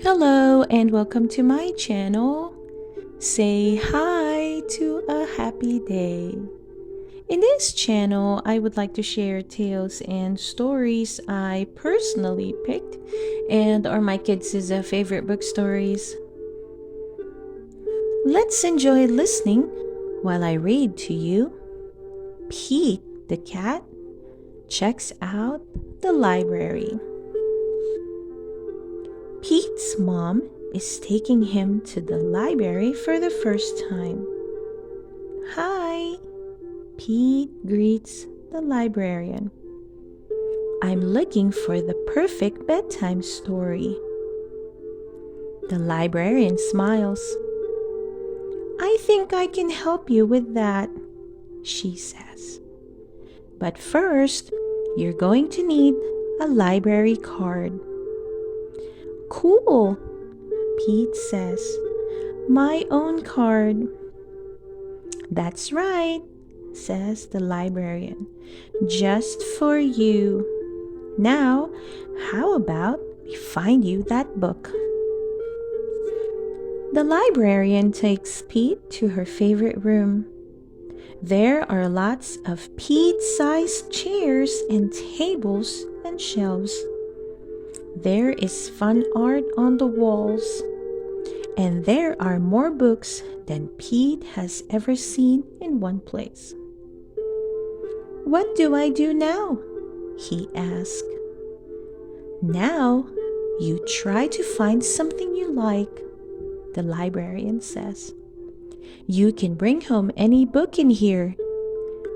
Hello and welcome to my channel. Say hi to a happy day. In this channel, I would like to share tales and stories I personally picked and are my kids' favorite book stories. Let's enjoy listening while I read to you. Pete the cat checks out the library. Pete's mom is taking him to the library for the first time. Hi, Pete greets the librarian. I'm looking for the perfect bedtime story. The librarian smiles. I think I can help you with that, she says. But first, you're going to need a library card. Cool, Pete says. My own card. That's right, says the librarian. Just for you. Now, how about we find you that book? The librarian takes Pete to her favorite room. There are lots of Pete-sized chairs and tables and shelves. There is fun art on the walls, and there are more books than Pete has ever seen in one place. What do I do now? He asked. Now, you try to find something you like, the librarian says. You can bring home any book in here.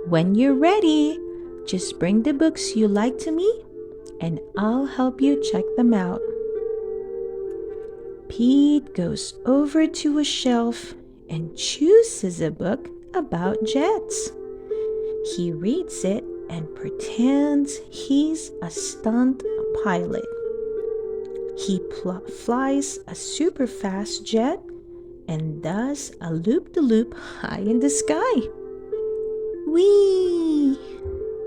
When you're ready, just bring the books you like to me and I'll help you check them out. Pete goes over to a shelf and chooses a book about jets. He reads it and pretends he's a stunt pilot. He flies a super fast jet and does a loop-de-loop high in the sky. Whee!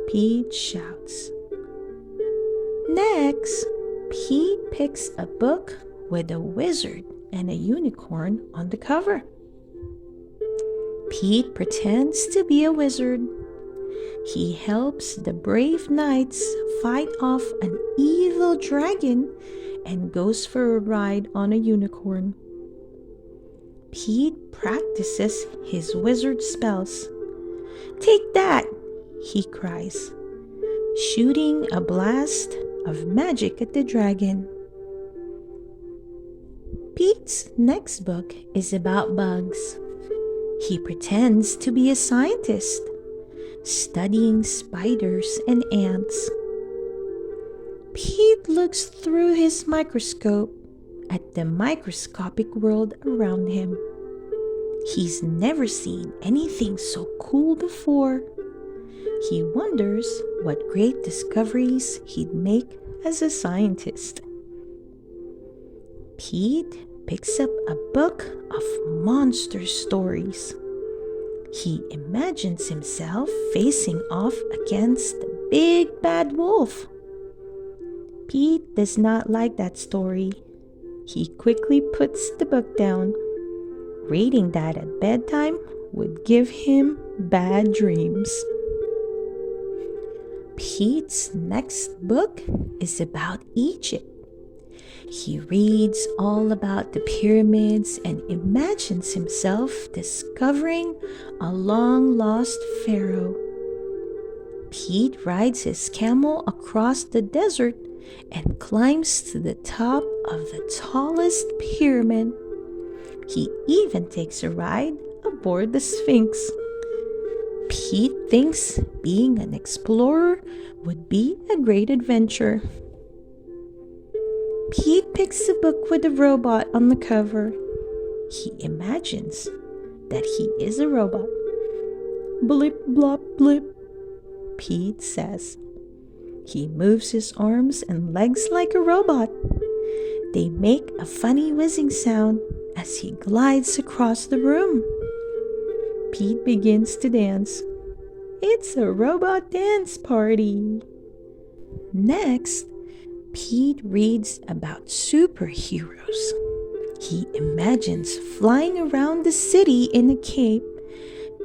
Pete shouts. Next, Pete picks a book with a wizard and a unicorn on the cover. Pete pretends to be a wizard. He helps the brave knights fight off an evil dragon and goes for a ride on a unicorn. Pete practices his wizard spells. Take that, he cries, shooting a blast of magic at the dragon. Pete's next book is about bugs. He pretends to be a scientist, studying spiders and ants. Pete looks through his microscope at the microscopic world around him. He's never seen anything so cool before. He wonders what great discoveries he'd make as a scientist. Pete picks up a book of monster stories. He imagines himself facing off against the big bad wolf. Pete does not like that story. He quickly puts the book down. Reading that at bedtime would give him bad dreams. Pete's next book is about Egypt. He reads all about the pyramids and imagines himself discovering a long-lost pharaoh. Pete rides his camel across the desert and climbs to the top of the tallest pyramid. He even takes a ride aboard the Sphinx. Pete thinks being an explorer would be a great adventure. Pete picks a book with a robot on the cover. He imagines that he is a robot. Blip, blop, blip, Pete says. He moves his arms and legs like a robot. They make a funny whizzing sound as he glides across the room. Pete begins to dance. It's a robot dance party. Next, Pete reads about superheroes. He imagines flying around the city in a cape,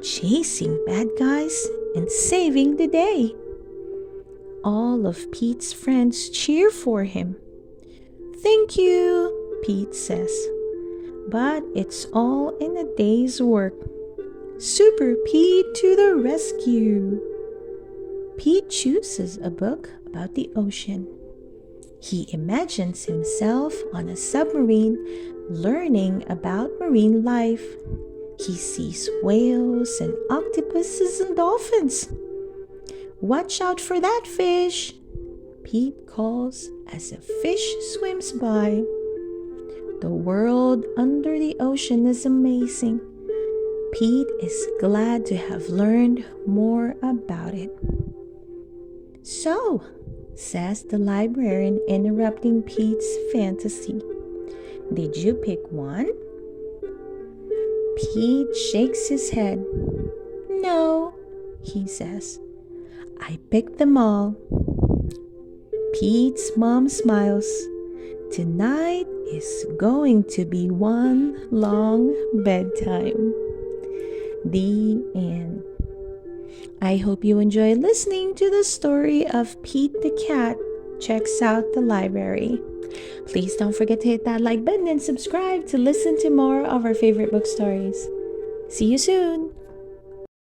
chasing bad guys and saving the day. All of Pete's friends cheer for him. "Thank you," Pete says. But it's all in a day's work. Super Pete to the rescue. Pete chooses a book about the ocean. He imagines himself on a submarine learning about marine life. He sees whales and octopuses and dolphins. "Watch out for that fish," Pete calls as a fish swims by. The world under the ocean is amazing. Pete is glad to have learned more about it. "So," says the librarian, interrupting Pete's fantasy, "did you pick one?" Pete shakes his head. "No," he says. "I picked them all." Pete's mom smiles. Tonight is going to be one long bedtime. The end. I hope you enjoyed listening to the story of Pete the cat checks out the library. Please don't forget to hit that like button and subscribe to listen to more of our favorite book stories. See you soon!